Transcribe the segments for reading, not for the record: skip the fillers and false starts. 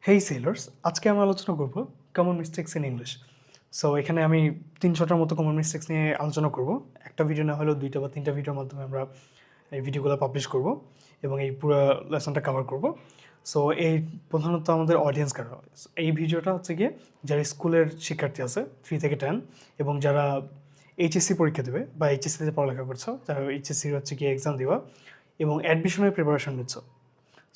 হেই sellers, আজকে আমরা আলোচনা করব common mistakes in English. So এখানে আমি 300টার মতো কমন মিস্টেক্স নিয়ে আলোচনা করব। একটা ভিডিও না হলেও 2টা বা 3টা ভিডিওর মাধ্যমে আমরা এই ভিডিওগুলো পাবলিশ করব এবং এই পুরো লেসনটা কভার করব। সো এই প্রধানত আমাদের অডিয়েন্স কারা, এই ভিডিওটা হচ্ছে গিয়ে যারা স্কুলের শিক্ষার্থী আছে 3 থেকে 10 এবং যারা এইচএসসি পরীক্ষা দেবে বা এইচএসসিতে পড়ালেখা করছো, যারা এইচএসসির হচ্ছে গিয়ে এক্সাম দেওয়া এবং অ্যাডমিশনের প্রিপারেশন নিচ্ছ।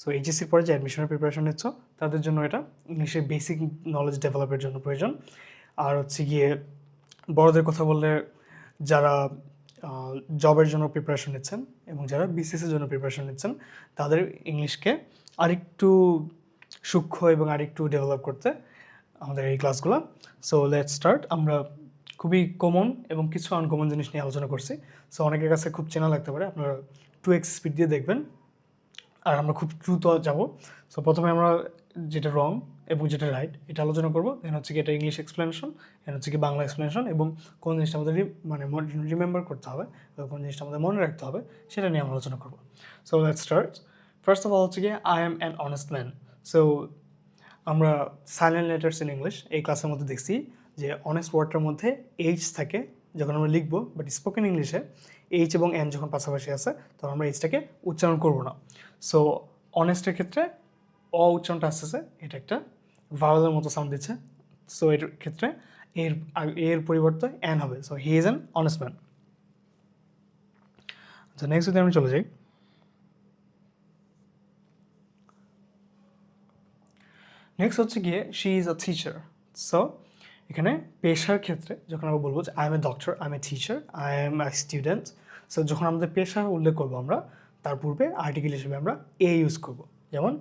সো এইচএসসির পরে যে অ্যাডমিশনের প্রিপারেশন নিচ্ছ তাদের জন্য এটা ইংলিশের বেসিক নলেজ ডেভেলপের জন্য প্রয়োজন। আর হচ্ছে গিয়ে বড়দের কথা বললে যারা জবের জন্য প্রিপারেশন নিচ্ছেন এবং যারা বিসিএসের জন্য প্রিপারেশন নিচ্ছেন তাদের ইংলিশকে আরেকটু সূক্ষ্ম এবং আরেকটু ডেভেলপ করতে আমাদের এই ক্লাসগুলো। So let's start. আমরা খুবই কমন এবং কিছু আনকমন জিনিস নিয়ে আলোচনা করছি। সো অনেকের কাছে খুব চেনা লাগতে পারে, আপনারা 2x স্পিড দিয়ে দেখবেন আর আমরা খুব দ্রুত যাব। সো প্রথমে আমরা যেটা রং এবং যেটা রাইট এটা আলোচনা করবো, দেন হচ্ছে কি এটা ইংলিশ এক্সপ্লেনেশন, দেন হচ্ছে কি বাংলা এক্সপ্লেনেশন এবং কোন জিনিসটা আমাদের রিমেম্বার করতে হবে বা কোন জিনিসটা আমাদের মনে রাখতে হবে সেটা নিয়ে আমরা আলোচনা করবো। So let's start. First of all হচ্ছে কি I am an honest man. So আমরা সাইলেন্ট লেটার্স ইন ইংলিশ এই ক্লাসের মধ্যে দেখছি যে অনেস্ট ওয়ার্ডটার মধ্যে এইচ থাকে যখন আমরা লিখবো, বাট স্পোকেন ইংলিশে এইচ এবং এন যখন পাশাপাশি আছে তখন আমরা এইচটাকে উচ্চারণ করবো না। সো অনেস্টের ক্ষেত্রে উচ্চারণটা আসতেছে, এটা একটা ভাওয়েলের মতো সাউন্ড দিচ্ছে। সো এর ক্ষেত্রে এর এর পরিবর্তে এন হবে। So he is an honest man. আচ্ছা, নেক্সট যদি আমি চলে যাই, নেক্সট হচ্ছে গিয়ে she is a teacher. So এখানে পেশার ক্ষেত্রে যখন আমরা বলবো যে I M a doctor, I M a teacher, I am a student, so যখন আমাদের পেশার উল্লেখ করবো আমরা তার পূর্বে আর্টিকেল হিসেবে আমরা এ ইউজ করবো, যেমন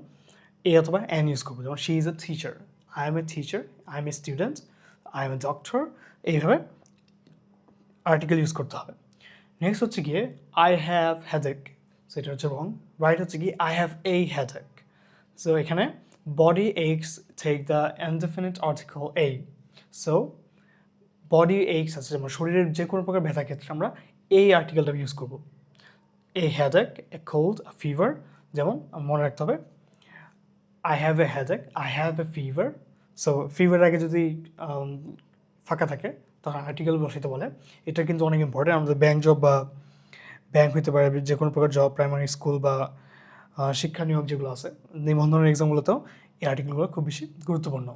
এ অথবা এন ইউজ করবো। যেমন she is a teacher, I M a teacher, I M a student, I M a doctor, এইভাবে আর্টিকেল ইউজ করতে হবে। নেক্সট হচ্ছে গিয়ে আই হ্যাভ হ্যাডেক, সো এটা হচ্ছে রং। রাইট হচ্ছে গিয়ে I have a headache. So এখানে body aches take the indefinite article a. So body aches আছে, যেমন শরীরের যে কোনো প্রকার ব্যথার ক্ষেত্রে আমরা এই আর্টিকেলটা ইউজ করবো। এ হ্যাডেক, এ কোল্ড, আ ফিভার, যেমন মনে রাখতে হবে I have a headache, I have a fever. So fever আগে যদি ফাঁকা থাকে তখন আর্টিকেল বসাইতে বলে। এটা কিন্তু অনেক ইম্পর্টেন্ট আমাদের ব্যাংক জব বা ব্যাংক হইতে পারে, যে কোনো প্রকার জব, প্রাইমারি স্কুল বা শিক্ষা নিয়োগ যেগুলো আছে নিবন্ধনের এক্সামগুলোতেও এই আর্টিকেলগুলো খুব বেশি গুরুত্বপূর্ণ।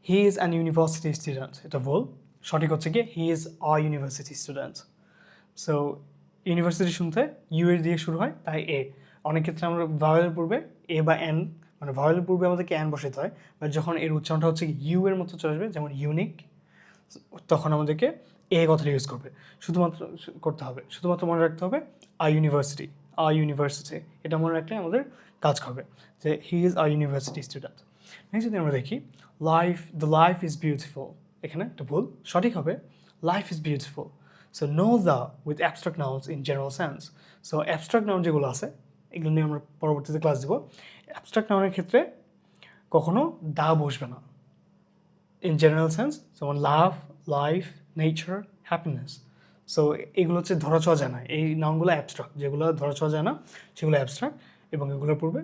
হি ইজ অ্যান ইউনিভার্সিটি স্টুডেন্ট, এটা ভুল। সঠিক হচ্ছে কি he is a university student. So university শুনতে ইউ এর দিয়ে শুরু হয়, তাই এ। অনেক ক্ষেত্রে আমরা ভাওয়েলের পূর্বে এ বা এন, মানে ভাওয়েলের পূর্বে আমাদেরকে এন বসাতে হয়, বা যখন এর উচ্চারণটা হচ্ছে ইউ এর মতো চলে আসবে, যেমন ইউনিক, তখন আমাদেরকে এ কথাটা ইউজ করবে শুধুমাত্র করতে হবে, শুধুমাত্র মনে রাখতে হবে আ ইউনিভার্সিটি, আ ইউনিভার্সিটি, এটা মনে রাখলে আমাদের কাজ করবে যে he is a university student. Next যদি আমরা দেখি দ্য লাইফ ইজ বিউটিফুল, এখানে একটা ভুল। সঠিক হবে life is beautiful. So know the with abstract nouns in general sense. So abstract noun যেগুলো আছে এগুলো নিয়ে আমরা পরবর্তীতে ক্লাস দেবো। অ্যাবস্ট্রাক্ট নাউনের ক্ষেত্রে কখনো দা বসবে না। ইন জেনারেল সেন্স যেমন লাভ, লাইফ, নেচার, হ্যাপিনেস, সো এগুলো হচ্ছে ধরা ছোঁয়া যায় না। এই নাউনগুলো অ্যাবস্ট্রাক্ট, যেগুলো ধরা ছোঁয়া যায় না সেগুলো অ্যাবস্ট্রাক্ট এবং এগুলোর পূর্বে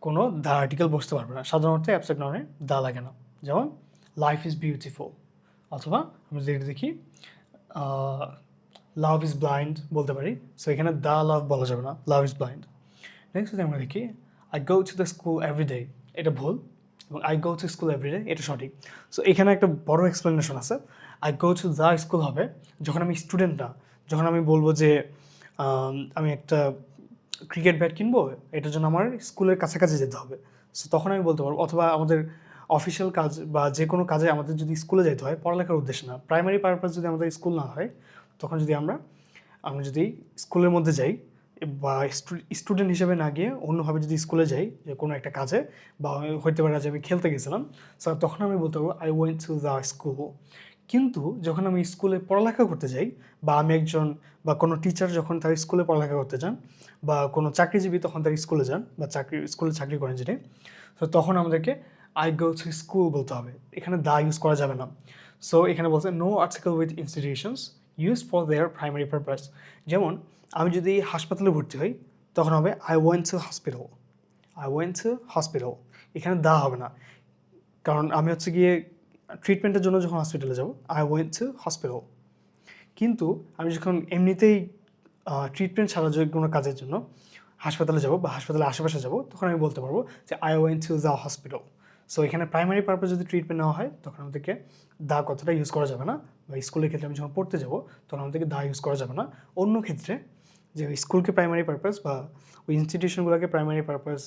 কোনো দা আর্টিকেল বসতে পারবে না। সাধারণত অ্যাবস্ট্রাক্ট নাউনে দা লাগে না, যেমন লাইফ ইজ বিউটিফুল। অথবা আমরা যেটা দেখি লাভ ইজ ব্লাইন্ড বলতে পারি, সো এখানে দা লাভ বলা যাবে না, লাভ ইজ ব্লাইন্ড। নেক্সট যদি আমরা দেখি I go to the school everyday, এটা ভুল, এবং I go to school everyday এটা সঠিক। সো এখানে একটা বড় এক্সপ্লেনেশন আছে। I go to the school হবে যখন আমি স্টুডেন্ট না, যখন আমি বলবো যে আমি একটা ক্রিকেট ব্যাট কিনবো, এটার জন্য আমার স্কুলের কাছাকাছি যেতে হবে, সো তখন আমি বলতে পারবো। অথবা আমাদের অফিসিয়াল কাজ বা যে কোনো কাজে আমাদের যদি স্কুলে যেতে হয় পড়ালেখার উদ্দেশ্যে না, প্রাইমারি পারপাস যদি আমাদের স্কুল না হয়, তখন যদি আমরা যদি স্কুলের মধ্যে যাই বা স্টুডেন্ট হিসেবে না গিয়ে অন্যভাবে যদি স্কুলে যাই যে কোনো একটা কাজে, বা হইতে পারে যে আমি খেলতে গেছিলাম, সো তখন আমি বলতে পারবো I went two the school. কিন্তু যখন আমি স্কুলে পড়ালেখা করতে যাই, বা আমি একজন বা কোনো টিচার যখন তার স্কুলে পড়ালেখা করতে যান, বা কোনো চাকরিজীবী তখন তার স্কুলে যান বা স্কুলে চাকরি করেন যিনি, তো তখন আমাদেরকে আই গো টু স্কুল বলতে হবে, এখানে দা ইউজ করা যাবে না। সো এখানে বলছে no article with institutions use for their primary purpose. যেমন আমি যদি হাসপাতালে ভর্তি হই তখন হবে I went to hospital, I went to hospital. এখানে দা হবে না, কারণ আমি হচ্ছে গিয়ে ট্রিটমেন্টের জন্য যখন হসপিটালে যাব, আই ওয়েন্ট টু হসপিটাল। কিন্তু আমি যখন এমনিতেই ট্রিটমেন্ট ছাড়া যে কোনো কাজের জন্য হাসপাতালে যাব বা হাসপাতালের আশেপাশে যাব, তখন আমি বলতে পারবো যে I went to the hospital. So এখানে প্রাইমারি পারপাস যদি ট্রিটমেন্ট নেওয়া হয়, তখন আমাদেরকে দা কথাটা ইউজ করা যাবে না, বা স্কুলের ক্ষেত্রে আমি যখন পড়তে যাব তখন আমাদেরকে দা ইউজ করা যাবে না। অন্য ক্ষেত্রে যে স্কুলকে প্রাইমারি পারপাস বা ওই ইনস্টিটিউশনগুলোকে প্রাইমারি পারপাস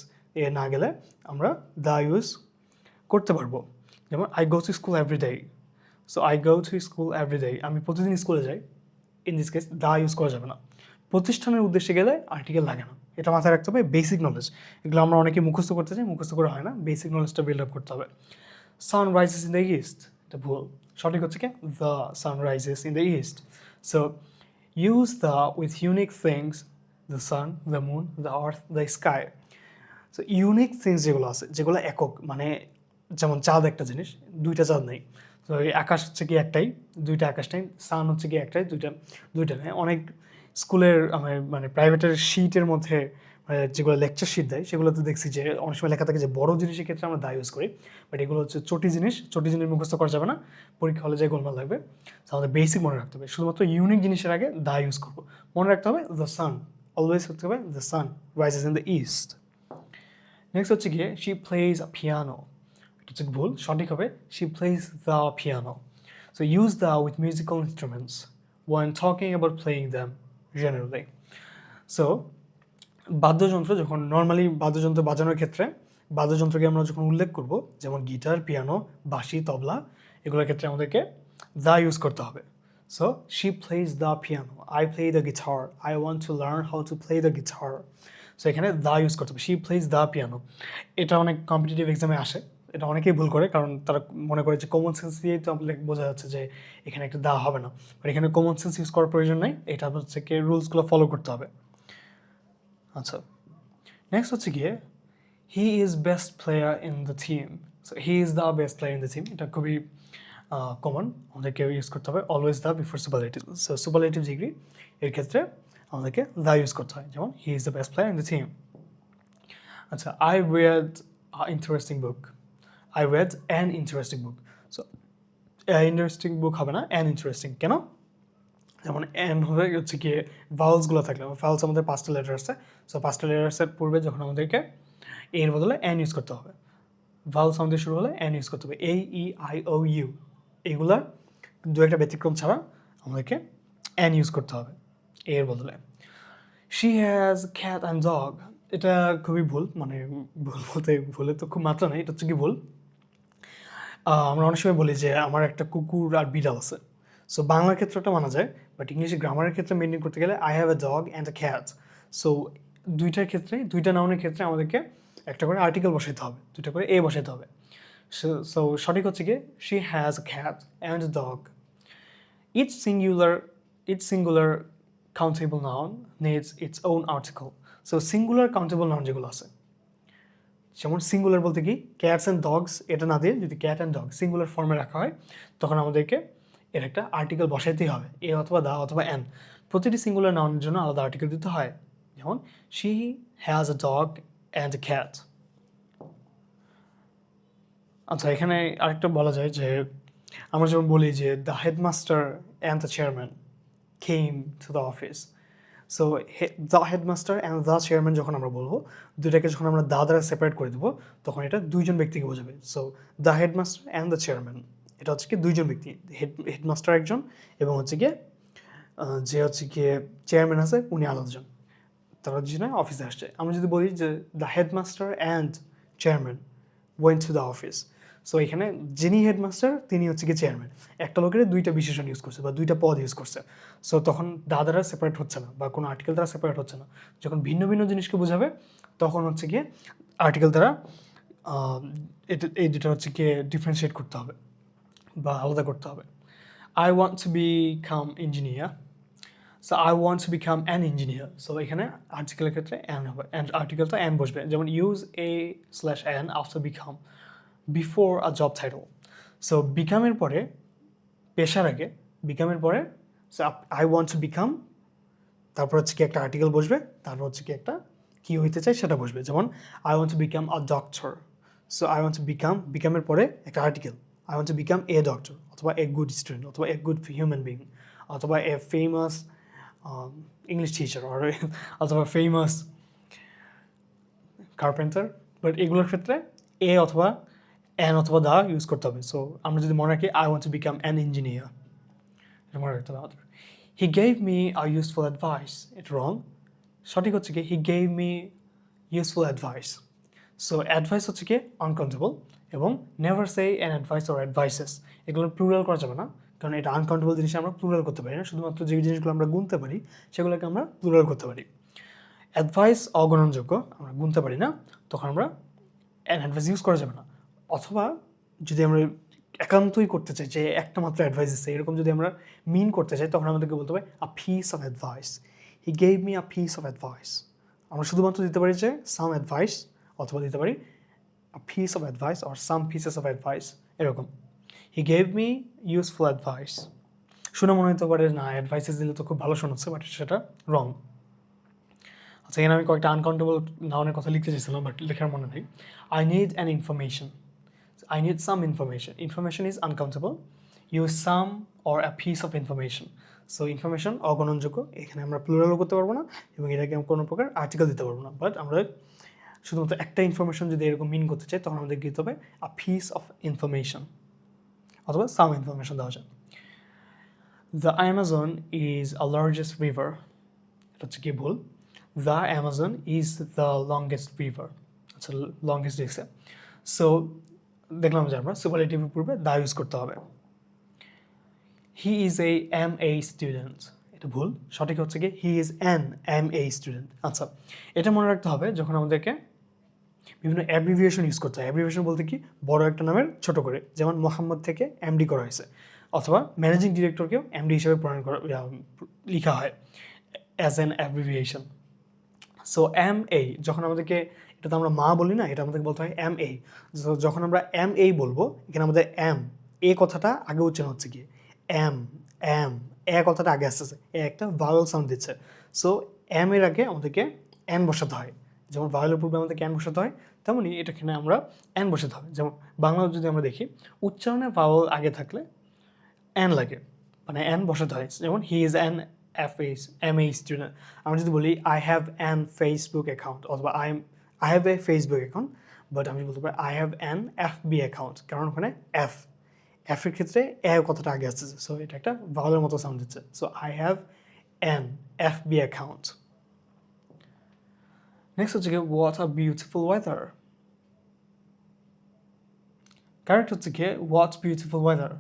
না গেলে আমরা দা ইউজ করতে পারবো। যেমন I go to school every day. So I go to school every day, আমি প্রতিদিন স্কুলে যাই। In this case the use করা যাবে না। প্রতিষ্ঠানের উদ্দেশ্যে গেলে আর্টিকেল লাগে না, এটা মাথায় রাখতে হবে। বেসিক নলেজ, এগুলো আমরা অনেকে মুখস্থ করতে চাই, মুখস্থ করে হয় না, বেসিক নলেজটা বিল্ড আপ করতে হবে। Sun rises in the east, এটা ভুল, সঠিক হচ্ছে কি the sun rises in the east. So use the with unique things, the sun, the moon, the earth, the sky. So unique things যেগুলো আছে, যেগুলো একক, মানে যেমন চাঁদ একটা জিনিস, দুইটা চাঁদ নেই। তো এই আকাশ হচ্ছে কি একটাই, দুইটা আকাশ নেই। সান হচ্ছে কি একটাই, দুইটা নেই। অনেক স্কুলের মানে প্রাইভেটের শিটের মধ্যে যেগুলো লেকচার শিট দেয়, সেগুলোতে দেখছি যে অনেক সময় লেখা থাকে যে বড় জিনিসের ক্ষেত্রে আমরা দা ইউজ করি, বাট এগুলো হচ্ছে ছোটি জিনিস মুখস্থ করা যাবে না, পরীক্ষা হলে যে গোলমাল লাগবে। তো আমাদের বেসিক মনে রাখতে হবে, শুধুমাত্র ইউনিক জিনিসের আগে দা ইউজ করবো। মনে রাখতে হবে দ্য সান, অলওয়েজ হতে হবে the sun rises in the east. Next হচ্ছে গিয়ে শি প্লেজ আ পিয়ানো, এটা হচ্ছে ভুল, সঠিক হবে she plays the piano. So use the with musical instruments one talking about playing them generally. So বাদ্যযন্ত্র, যখন নর্মালি বাদ্যযন্ত্র বাজানোর ক্ষেত্রে বাদ্যযন্ত্রকে আমরা যখন উল্লেখ করব, যেমন গিটার, পিয়ানো, বাঁশি, তবলা, এগুলোর ক্ষেত্রে আমাদেরকে দ্য ইউজ করতে হবে। So she plays the piano, I play the guitar, I want to learn how to play the guitar. So এখানে দ্য ইউজ করতে হবে, শি প্লেজ দ্য পিয়ানো। এটা অনেক কম্পিটিটিভ এক্সামে আসে, এটা অনেকেই ভুল করে, কারণ তারা মনে করে যে কমন সেন্স দিয়েই তো বোঝা যাচ্ছে যে এখানে একটা দা হবে না, বাট এখানে কমন সেন্স ইউজ করার প্রয়োজন নেই, এটা হচ্ছে কি রুলসগুলো ফলো করতে হবে। আচ্ছা, নেক্সট হচ্ছে গিয়ে he is best player in the team. So he is the best player in the team, এটা খুবই কমন, আমাদেরকে ইউজ করতে হবে always the before superlative. So superlative degree এর ক্ষেত্রে আমাদেরকে দ্য ইউজ করতে হয়, যেমন he is the best player in the team. আচ্ছা, I read interesting book, I read an interesting book. So interesting book হবে না, অ্যান ইন্টারেস্টিং। কেন? যেমন এন হবে হচ্ছে গিয়ে ভাউলসগুলো থাকলে, ভাউলস আমাদের 5টা লেটার আছে। সো 5টা লেটার্সের পূর্বে যখন আমাদেরকে এর বদলে এন ইউজ করতে হবে, ভাউলস আমাদের শুরু হলে এন ইউজ করতে হবে, এ ই আই ও ইউ, এগুলার দু একটা ব্যতিক্রম ছাড়া আমাদেরকে এন ইউজ করতে হবে এর বদলে। She has cat and dog, এটা খুবই ভুল, মানে ভুল বলতে ভুলে তো খুব মাত্রা নেই, এটা হচ্ছে কি ভুল। আমরা অনেক সময় বলি যে আমার একটা কুকুর আর বিড়াল আছে। সো বাংলার ক্ষেত্রটা মানা যায়, বাট ইংলিশে গ্রামারের ক্ষেত্রে মেনটেন করতে গেলে I have a dog and a cat. So দুইটার ক্ষেত্রে, দুইটা নাউনের ক্ষেত্রে আমাদেরকে একটা করে আর্টিকেল বসাইতে হবে, দুইটা করে এ বসাইতে হবে। সো সঠিক হচ্ছে গিয়ে she has a cat and a dog. Each singular countable noun needs its own article. So singular countable noun যেগুলো আছে, যেমন সিঙ্গুলার বলতে কি ক্যাটস অ্যান্ড ডগস, এটা না দিয়ে যদি ক্যাট অ্যান্ড ডগ সিঙ্গুলার ফর্মে রাখা হয়, তখন আমাদেরকে এর একটা আর্টিকেল বসাইতেই হবে, এ অথবা দা অথবা অ্যান। প্রতিটি সিঙ্গুলার নাউনের জন্য আলাদা আর্টিকেল দিতে হয়, যেমন she has a dog and a cat. আচ্ছা, এখানে আরেকটা বলা যায় যে আমরা যেমন বলি যে the headmaster and the chairman came to the office. So the headmaster and the chairman যখন আমরা বলবো, দুইটাকে যখন আমরা দা দ্বারা সেপারেট করে দেবো, তখন এটা দুইজন ব্যক্তিকে বোঝাবে। So the headmaster and the chairman, এটা হচ্ছে কি দুইজন ব্যক্তি, হেডমাস্টার একজন এবং হচ্ছে গিয়ে যে হচ্ছে গিয়ে চেয়ারম্যান আছে উনি আলাদাজন, তারা দুজনে অফিসে আসছে। আমরা যদি বলি যে the headmaster and chairman went to the office, so এখানে যিনি হেডমাস্টার তিনি হচ্ছে কি চেয়ারম্যান, একটা লোকের দুইটা বিশেষণ ইউজ করছে বা দুইটা পদ ইউজ করছে। সো তখন দা দ্বারা সেপারেট হচ্ছে না বা কোনো আর্টিকেল দ্বারা সেপারেট হচ্ছে না। যখন ভিন্ন ভিন্ন জিনিসকে বোঝাবে তখন হচ্ছে গিয়ে আর্টিকেল দ্বারা এই দুটো হচ্ছে গিয়ে ডিফারেন্সিয়েট করতে হবে বা আলাদা করতে হবে। I want to become engineer, so I want to become an engineer. So এখানে আর্টিকেলের ক্ষেত্রে অ্যান হবে, অ্যান্ড আর্টিকেলটা অ্যান বসবে, যেমন use a slash an after become before a job title. So বিকামের পরে, পেশার আগে, বিকামের পরে so I want to become, তারপর হচ্ছে কি একটা আর্টিকেল বসবে, তারপর হচ্ছে কি একটা কী হইতে চাই সেটা বসবে। যেমন I want to become a doctor, so I want to বিকামের পরে একটা article, I want to become a doctor, অথবা এ গুড স্টুডেন্ট, অথবা এ গুড হিউম্যান বিং, অথবা এ ফেমাস ইংলিশ টিচার, অথবা ফেমাস কার্পেন্টার। বাট এগুলোর ক্ষেত্রে এ অথবা অ্যান অথবা দা ইউজ করতে হবে। সো আমরা যদি মনে রাখি I want to become an engineer, এটা মনে রাখতে হবে। হি gave me a useful advice, এটা রং। সঠিক হচ্ছে কি হি gave me useful advice. So advice হচ্ছে কি আনকাউন্টেবল, এবং never say an advice or advises, এগুলো প্লুরাল করা যাবে না, কারণ এটা আনকাউন্টেবল জিনিস আমরা প্লুরাল করতে পারি না। শুধুমাত্র যে জিনিসগুলো আমরা গুনতে পারি সেগুলোকে আমরা প্লুরাল করতে পারি। অ্যাডভাইস অগণনযোগ্য, আমরা গুনতে পারি না, তখন আমরা অ্যান অ্যাডভাইস ইউজ করা যাবে না। অথবা যদি আমরা একান্তই করতে চাই যে একটা মাত্র অ্যাডভাইস দিচ্ছে, এরকম যদি আমরা মিন করতে চাই, তখন আমাদেরকে বলতে হবে আ piece of advice, he gave me a piece of advice. আমরা শুধুমাত্র দিতে পারি যে সাম অ্যাডভাইস, অথবা দিতে পারি a piece of advice or some pieces of advice, এরকম। He gave me useful advice, শুনে মনে হতে পারে না অ্যাডভাইসেস দিলে তো খুব ভালো শোনাচ্ছে, বাট সেটা রং। আচ্ছা, এখানে আমি কয়েকটা আনকাউন্টেবল নাউনের কথা লিখতে চাইছিলাম, বাট লেখার মনে নেই। I need an information, I need some information. Information is uncountable. Use some or a piece of information. So information অগণনযোগ্য, এখানে আমরা প্লুরালও করতে পারবো না, এবং এটাকে কোনো প্রকার আর্টিকেল দিতে পারবো না। বাট আমরা শুধুমাত্র একটা ইনফরমেশন যদি এরকম মিন করতে চাই, তখন আমাদের দিতে হবে আ পিস অফ ইনফরমেশন, অথবা সাম ইনফরমেশন দেওয়া যায়। The Amazon is a largest river, এটা হচ্ছে কি ভুল। The Amazon is the longest river, আচ্ছা লংগেস্ট লিখছে। সো দেখলাম যে আমরা সুপারলেটিভের পূর্বে দা ইউজ করতে হবে। হি ইজ এ MA স্টুডেন্ট, এটা ভুল। সঠিক হচ্ছে কি হি ইজ অ্যান MA স্টুডেন্ট। আচ্ছা, এটা মনে রাখতে হবে যখন আমাদেরকে বিভিন্ন অ্যাব্রিভিয়েশন ইউজ করতে হয়। অ্যাব্রিভিয়েশন বলতে কি বড় একটা নামের ছোট করে, যেমন মোহাম্মদ থেকে MD করা হয়েছে, অথবা ম্যানেজিং ডিরেক্টরকেও MD হিসেবে প্রণয়ন করা লেখা হয় as an abbreviation. So MA যখন আমাদেরকে, এটা তো আমরা মা বলি না, এটা আমাদেরকে বলতে হয় MA। যখন আমরা MA বলবো, এখানে আমাদের এ কথাটা আগে উচ্চারণ হচ্ছে কি এম এ কথাটা আগে আসতেছে, এ একটা ভাওয়েল সাউন্ড দিচ্ছে। সো এর আগে আমাদেরকে এন বসাতে হয়। যেমন ভাওয়েলের পূর্বে আমাদেরকে এন বসাতে হয়, তেমনই এটাখানে আমরা এন বসাতে হবে। যেমন বাংলা যদি আমরা দেখি, উচ্চারণে ভাওয়েল আগে থাকলে এন লাগে, মানে এন বসাতে হয়। যেমন he is an MA student. আমরা যদি বলি I have an Facebook account, অথবা I have a Facebook account, but আমি বলতে পারি I have an FB account, কারণ ওখানে এফের ক্ষেত্রে এ কথাটা আগে আসতেছে। সো এটা একটা ভাওয়ালের মতো সাউন্ড দিচ্ছে। So I have an FB account. Next হচ্ছে কি what a beautiful weather. Correct হচ্ছে কি what beautiful weather.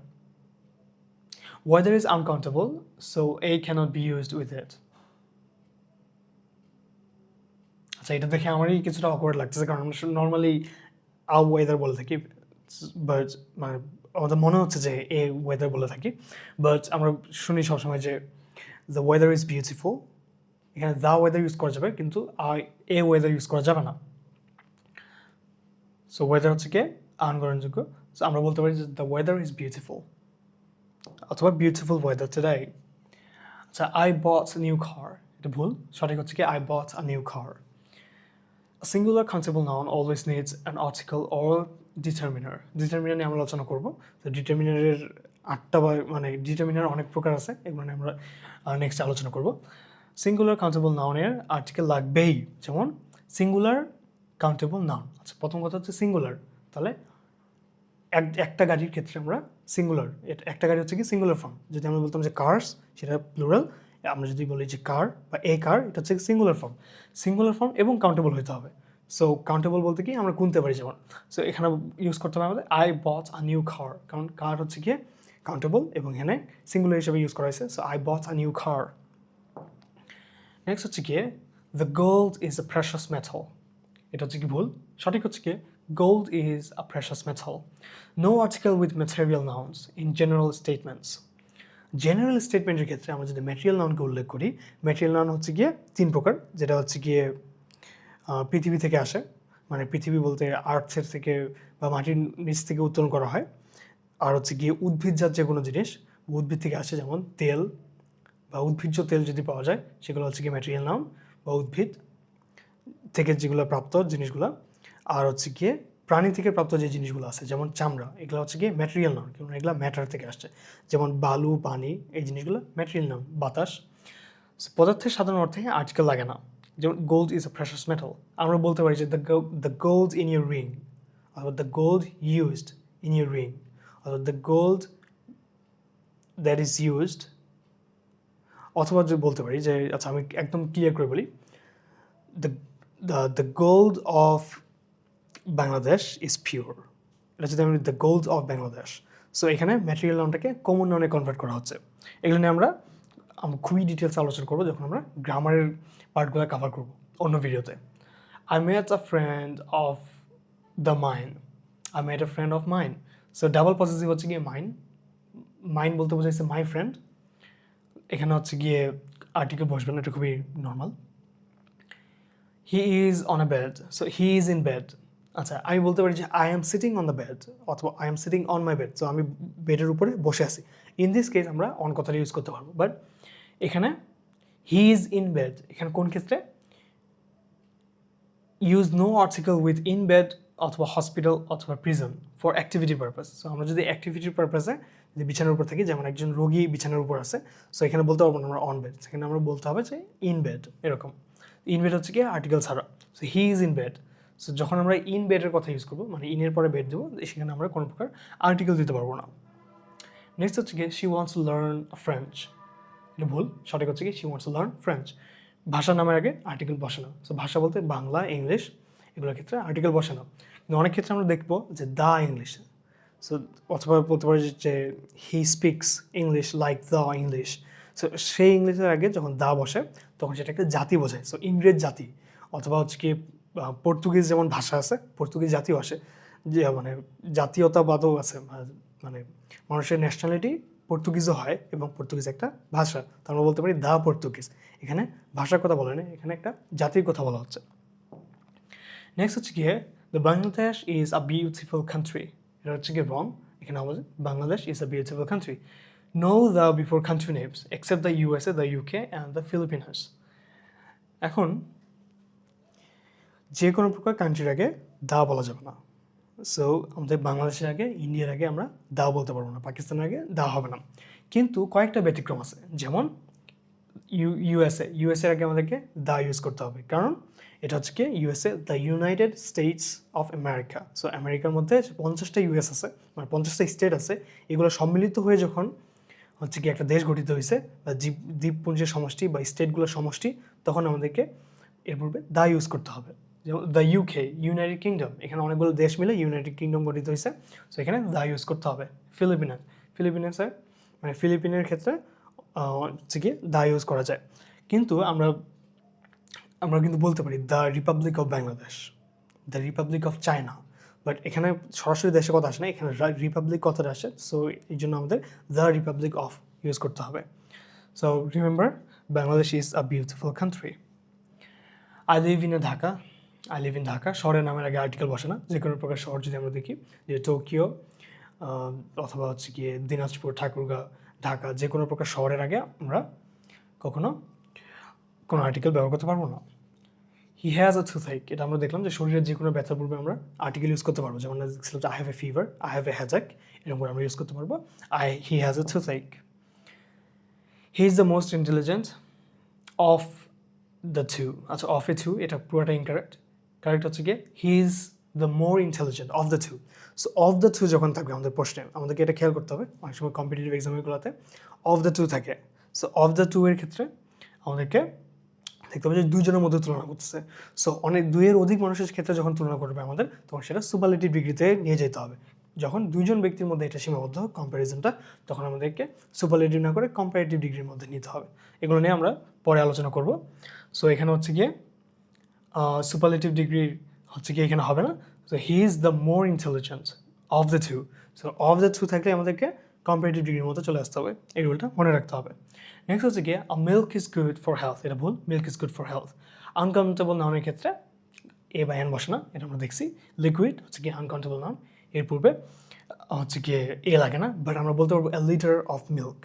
Weather is uncountable, so A cannot be used with it. আচ্ছা, এটা দেখে আমারই কিছুটা অকওয়ার্ড লাগতেছে, কারণ আমরা নর্মালি ওয়েদার বলে থাকি, বাট মানে আমাদের মনে হচ্ছে যে এ ওয়েদার বলে থাকি, বাট আমরা শুনি সবসময় যে দ্য ওয়েদার ইজ বিউটিফুল। এখানে দ্য ওয়েদার ইউজ করা যাবে, কিন্তু এ ওয়েদার ইউজ করা যাবে না। সো ওয়েদার হচ্ছে কি আনগ্রহণযোগ্য। সো আমরা বলতে পারি যে দ্য ওয়েদার ইজ বিউটিফুল, অথবা বিউটিফুল ওয়েদার টুডে। আচ্ছা, I bought a new car, এটা ভুল। সঠিক হচ্ছে কি I bought a new car. A singular countable noun always needs an article or determiner. Determiner নিয়ে আমরা আলোচনা করবো। তো ডিটারমিনারের মানে ডিটারমিনার অনেক প্রকার আছে, এগুলো নিয়ে আমরা নেক্সট আলোচনা করব। সিঙ্গুলার কাউন্টেবল নাউনের আর্টিকেল লাগবেই, যেমন সিঙ্গুলার কাউন্টেবল নাউন। আচ্ছা, প্রথম কথা হচ্ছে সিঙ্গুলার, তাহলে একটা গাড়ির ক্ষেত্রে আমরা সিঙ্গুলার, একটা গাড়ি হচ্ছে কি সিঙ্গুলার ফর্ম। যদি আমরা বলতাম যে কার্স, সেটা প্লুরাল। আমরা যদি বলি যে কার বা এ কার, এটা হচ্ছে সিঙ্গুলার ফর্ম। সিঙ্গুলার ফর্ম এবং কাউন্টেবল হতে হবে। সো কাউন্টেবল বলতে কি আমরা গুনতে পারি, যেমন সো এখানে ইউজ করতে হবে আমাদের I bought a new car, কারণ কার হচ্ছে গিয়ে কাউন্টেবল এবং এখানে সিঙ্গুলার হিসেবে ইউজ করা হয়েছে। So I bought a new car. Next হচ্ছে গিয়ে the gold is a precious metal, এটা হচ্ছে কি ভুল। সঠিক হচ্ছে কি gold is a precious metal. No article with material nouns in general statements. General স্টেটমেন্টের ক্ষেত্রে আমরা যদি ম্যাটেরিয়াল নাউনকে উল্লেখ করি, ম্যাটেরিয়াল নাউন হচ্ছে গিয়ে 3 প্রকার, যেটা হচ্ছে গিয়ে পৃথিবী থেকে আসে, মানে পৃথিবী বলতে আর্থের থেকে বা মাটির নিচ থেকে উত্তোলন করা হয়। আর হচ্ছে গিয়ে উদ্ভিদজাত যে কোনো জিনিস উদ্ভিদ থেকে আসে, যেমন তেল বা উদ্ভিজ্জ তেল যদি পাওয়া যায়, সেগুলো হচ্ছে গিয়ে ম্যাটেরিয়াল নাউন বা উদ্ভিদ থেকে যেগুলো প্রাপ্ত জিনিসগুলো, আর হচ্ছে গিয়ে প্রাণী থেকে প্রাপ্ত যে জিনিসগুলো আছে যেমন চামড়া, এগুলো হচ্ছে গিয়ে ম্যাটেরিয়াল নাউন, কারণ এগুলো ম্যাটার থেকে আসছে। যেমন বালু, পানি, এই জিনিসগুলো ম্যাটেরিয়াল নাউন। বাতাস, পদার্থের সাধারণ অর্থে আর্টিকেল লাগে না। যেমন gold is a precious metal, আমরা বলতে পারি যে the gold in your ring, অথবা the gold used in your ring, অথবা the gold that is used, অথবা যদি বলতে পারি যে, আচ্ছা আমি একদম ক্লিয়ার করে বলি, the gold of Bangladesh is pure. এটা যদি আমি the gold of Bangladesh, so এখানে ম্যাটেরিয়াল নাউনটাকে কমন নাউনে কনভার্ট করা হচ্ছে। এগুলো নিয়ে আমরা খুবই ডিটেলস আলোচনা করবো যখন আমরা গ্রামারের পার্টগুলো কভার করবো অন্য ভিডিওতে। I met a friend of the mine, I met a friend of mine. So double positive হচ্ছে গিয়ে মাইন, মাইন বলতে বোঝাইছে মাই ফ্রেন্ড, এখানে হচ্ছে গিয়ে আর্টিকেল বসবে না, এটা খুবই normal. He is on a bed, so he is in bed. আচ্ছা আমি বলতে পারি যে I am sitting on the bed, অথবা I am sitting on my bed, so আমি বেডের উপরে বসে আছি। ইন দিস কেস আমরা অন কথাটা ইউজ করতে পারবো, বাট এখানে হি ইজ ইন বেড, এখানে কোন ক্ষেত্রে use no article with in bed অথবা হসপিটাল অথবা prison for activity purpose. So আমরা যদি অ্যাক্টিভিটির পারপাসে যদি বিছানার উপর থাকি, যেমন একজন রোগী বিছানার উপর আছে, সো এখানে বলতে পারবো না আমরা অন বেড, সেখানে আমরা বলতে হবে যে ইন বেড। এরকম ইন বেড হচ্ছে কি আর্টিকেল ছাড়া, so he is in bed. So যখন আমরা ইন বেডের কথা ইউজ করবো, মানে ইনের পরে বেড দেবো, সেখানে আমরা কোনো প্রকার আর্টিকেল দিতে পারবো না। নেক্সট হচ্ছে কি she wants to learn French, এটা ভুল, সঠিক হচ্ছে কি she wants to learn French. ভাষা নামের আগে আর্টিকেল বসে না, সো ভাষা বলতে বাংলা, ইংলিশ, এগুলোর ক্ষেত্রে আর্টিকেল বসে না। কিন্তু অনেক ক্ষেত্রে আমরা দেখবো যে দ্য ইংলিশ, সো অথবা বলতে পারি যে he speaks English like the English, so সেই ইংলিশের আগে যখন দা বসে তখন সেটা একটা জাতি বোঝায়, সো ইংরেজ জাতি। অথবা হচ্ছে কি পর্তুগিজ যেমন ভাষা আছে, পর্তুগিজ জাতিও আসে, যে মানে জাতীয়তাবাদও আছে, মানে মানুষের ন্যাশনালিটি পর্তুগিজও হয় এবং পর্তুগিজ একটা ভাষা, তো আমরা বলতে পারি দ্য পর্তুগিজ। এখানে ভাষার কথা বলে না, এখানে একটা জাতির কথা বলা হচ্ছে। নেক্সট হচ্ছে গিয়ে the Bangladesh is a beautiful country, এটা হচ্ছে গিয়ে রং। এখানে আমাদের Bangladesh is a beautiful country. Know the before country names except the USA, the UK and the Philippines. এখন যে কোনো প্রকার কান্ট্রির আগে দা বলা যাবে না, সো আমাদের বাংলাদেশের আগে, ইন্ডিয়ার আগে আমরা দা বলতে পারবো না, পাকিস্তানের আগে দা হবে না। কিন্তু কয়েকটা ব্যতিক্রম আছে, যেমন ইউএসএর আগে আমাদেরকে দা ইউজ করতে হবে, কারণ এটা হচ্ছে কি USA, the United states of America. So আমেরিকার মধ্যে 50টা ইউএস আছে, মানে 50টা স্টেট আছে, এগুলো সম্মিলিত হয়ে যখন হচ্ছে কি একটা দেশ গঠিত হয়েছে, বা দ্বীপপুঞ্জের সমষ্টি বা স্টেটগুলোর সমষ্টি, তখন আমাদেরকে এর পূর্বে দা ইউজ করতে হবে। যেমন দ্য ইউকে, ইউনাইটেড কিংডম, এখানে অনেকগুলো দেশ মিলে ইউনাইটেড কিংডম গঠিত হয়েছে, সো এখানে দা ইউজ করতে হবে। ফিলিপিন্সের মানে ফিলিপিনের ক্ষেত্রে হচ্ছে কি দা ইউজ করা যায়। কিন্তু আমরা কিন্তু বলতে পারি the Republic of Bangladesh, the Republic of China, but এখানে সরাসরি দেশের কথা আসে না, এখানে রিপাবলিক কথাটা আসে, সো এই জন্য আমাদের দ্য রিপাবলিক অফ ইউজ করতে হবে। So remember, Bangladesh is a beautiful country. I live in Dhaka, I live in Dhaka, শহরের নামের আগে আর্টিকেল বসে না। যে কোনো প্রকার শহর যদি আমরা দেখি, যে টোকিও অথবা হচ্ছে গিয়ে দিনাজপুর, ঠাকুরগাঁও, ঢাকা, যে কোনো প্রকার শহরের আগে আমরা কখনো কোনো আর্টিকেল ব্যবহার করতে পারবো না। হি হ্যাজ আ টুথেক, এটা আমরা দেখলাম যে শরীরের যে কোনো ব্যথার পূর্বে আমরা আর্টিকেল ইউজ করতে পারবো, যেমন দেখছিলাম যে I have a fever, I have a হ্যাজাক, এরকম করে আমরা ইউজ করতে পারবো। He has a toothache. He is the most intelligent of the two, আচ্ছা অফ এ টু এটা পুরোটা ইনকারেক্ট, কারেক্ট হচ্ছে গিয়ে he is the more intelligent of the two. So of the two যখন থাকবে আমাদের প্রশ্নে, আমাদেরকে এটা খেয়াল করতে হবে, অনেক সময় কম্পিটিটিভ এক্সামগুলোতে অফ দ্য টু থাকে। সো অফ দ্য টু এর ক্ষেত্রে আমাদেরকে দেখতে হবে যে দুইজনের মধ্যে তুলনা করতেছে, সো অনেক দুইয়ের অধিক মানুষের ক্ষেত্রে যখন তুলনা করবে আমাদের, তখন সেটা সুপারলেটিভ ডিগ্রিতে নিয়ে যেতে হবে। যখন দুইজন ব্যক্তির মধ্যে এটা সীমাবদ্ধ কম্প্যারিজনটা, তখন আমাদেরকে সুপারলেটিভ না করে কম্পারেটিভ ডিগ্রির মধ্যে নিতে হবে। এগুলো নিয়ে আমরা পরে আলোচনা করব। সো এখানে হচ্ছে গিয়ে সুপারলেটিভ ডিগ্রি হচ্ছে গিয়ে এখানে হবে না, so he is the more intelligent of the two. So of the two থাকলে আমাদেরকে কম্পারেটিভ ডিগ্রির মতো চলে আসতে হবে, এই রুলটা মনে রাখতে হবে। নেক্সট হচ্ছে গিয়ে a milk is good for health, এটা ভুল, milk is good for health. Uncountable নাউনের ক্ষেত্রে এ বা এন বসে না, এটা আমরা দেখছি। লিকুইড হচ্ছে গিয়ে আনকাউন্টেবল নাউন, এর পূর্বে হচ্ছে গিয়ে এ লাগে না, বাট আমরা বলতে পারবো a litre of milk,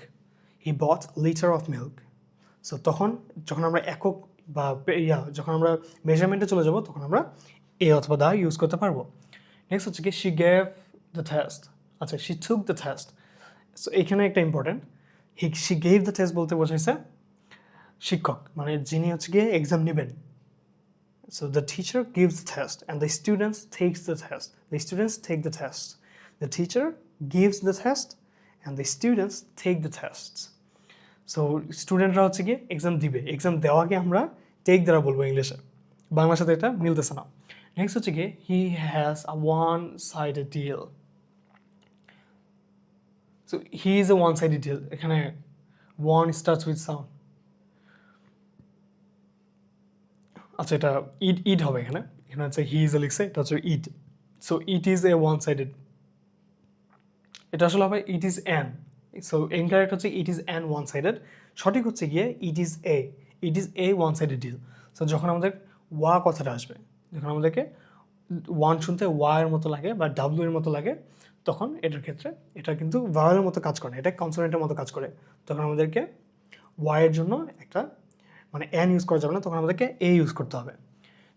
he bought litre of milk. So তখন যখন আমরা একক বা যখন আমরা মেজারমেন্টে চলে যাব তখন আমরা এ অথবা দা ইউজ করতে পারবো। নেক্সট হচ্ছে কি শি গেভ দ্য টেস্ট, আচ্ছা she took the test. So এখানে একটা important, she gave the test বলতে বোঝাইছে শিক্ষক, মানে যিনি হচ্ছে গিয়ে এক্সাম নেবেন। So the teacher gives the test and the students takes the test. The students take the test. The teacher gives the test and the students take the tests. So স্টুডেন্টরা হচ্ছে গিয়ে এক্সাম দিবে, exam দেওয়াকে আমরা take দ্বারা বলবো ইংলিশে, বাংলার সাথে এটা মিলতেছে না। নেক্সট হচ্ছে গিয়ে he has a one sided deal. So he is a one sided deal, এখানে ওয়ান স্টার্টস উইথ সাউন্ড। আচ্ছা এটা ইট হবে এখানে, এখানে হচ্ছে হি ইজ এ লিখছে, এটা হচ্ছে it. So it is a one sided, এটা আসলে হবে it is an. So incorrect হচ্ছে it is an one sided, সঠিক হচ্ছে গিয়ে it is a one sided deal. So যখন আমাদের ওয়া কথাটা আসবে, যখন আমাদেরকে ওয়ান শুনতে ওয়া এর মতো লাগে বা ডাব্লিউ এর মতো লাগে, তখন এটার ক্ষেত্রে এটা কিন্তু ভাওয়েলের মতো কাজ করে না, এটা কনসোনেন্টের মতো কাজ করে। তখন আমাদেরকে ওয়াইয়ের জন্য একটা মানে অ্যান ইউজ করা যাবে না, তখন আমাদেরকে এ ইউজ করতে হবে।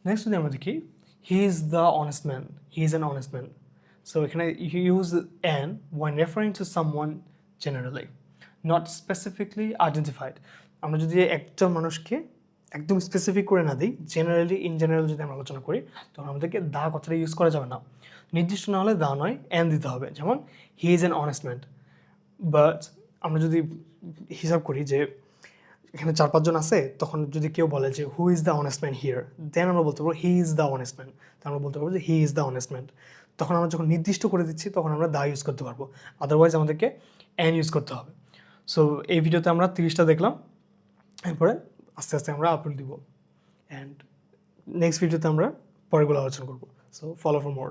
নেক্সট যদি আমরা দেখি he is the honest man, he is an honest man. So এখানে use an one referring to someone generally, not specifically identified. আমরা যদি একজন মানুষকে একদম স্পেসিফিক করে না দিই, জেনারেলি ইন জেনারেল যদি আমরা আলোচনা করি, তখন আমাদেরকে দা কথাটা ইউজ করা যাবে না। নির্দিষ্ট না হলে দা নয় অ্যান দিতে হবে, যেমন he is an honest man. But আমরা যদি হিসাব করি যে এখানে 4-5 জন আছে, তখন যদি কেউ বলে যে who is the honest man here, then আমরা বলতে পারবো he is the honest man. তো আমরা বলতে পারবো যে he is the honest man. তখন আমরা যখন নির্দিষ্ট করে দিচ্ছি তখন আমরা দা ইউজ করতে পারবো, আদারওয়াইজ আমাদেরকে অ্যান ইউজ করতে হবে। সো এই ভিডিওতে আমরা 30টা দেখলাম, এরপরে আস্তে আস্তে আমরা আপলোড দিব, অ্যান্ড নেক্সট ভিডিওতে আমরা পরেরগুলো আলোচনা করবো। So follow for more.